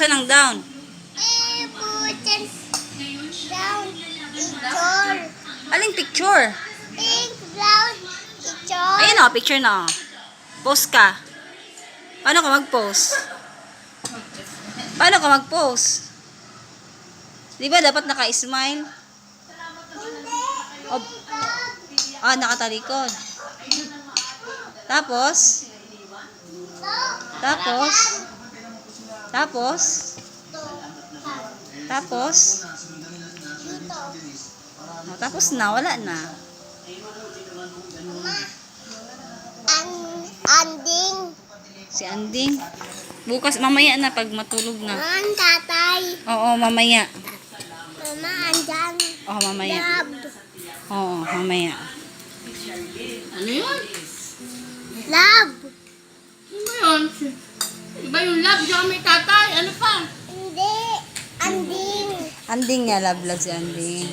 Saan ang down? Button down picture. Aling picture? Pink brown picture. Ayun o, picture na. Post ka. Paano ka mag-post? Paano ka mag-post? Di ba dapat naka-smile? Oh, nakatalikod. Tapos? Tapos? Tapos? Tapos? Oh, tapos na, wala na. Anding. Si Anding. Bukas, mamaya na pag matulog na. Tatay. Oo, mamaya. Mama, andyan. Oo, mamaya. Love. Oo, mamaya. Ano yun? Love. Ano ba yun? Iba yung love, diyan may tatay. Ano pa? Hindi. Anding. Anding nga, love si Anding.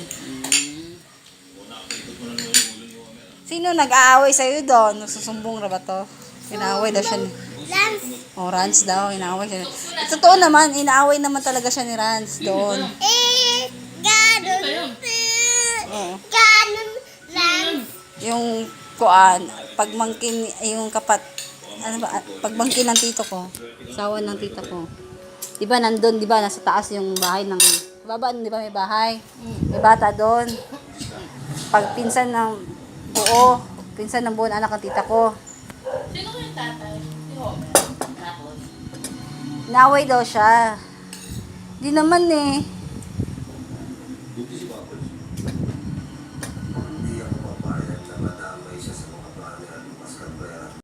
Sino nag-aaway sa'yo doon? Nasusumbong ra ba to? Inaaway daw siya ni... Lance. Oh, Rans daw. Inaaway siya. Totoo naman, inaaway naman talaga siya ni Rans doon. Ganun. Oo. Ganun. Lance. Yung kuan, pagmangkin, yung kapat, ano ba, pagmangkin ng tito ko. Sawa ng tita ko. Di ba nandun, di ba, nasa taas yung bahay ng, baba, di ba may bahay? May bata doon. Pag pinsan ng buo na anak ng tita ko. Sino ko yung tatay? Naaway daw siya. Di naman eh.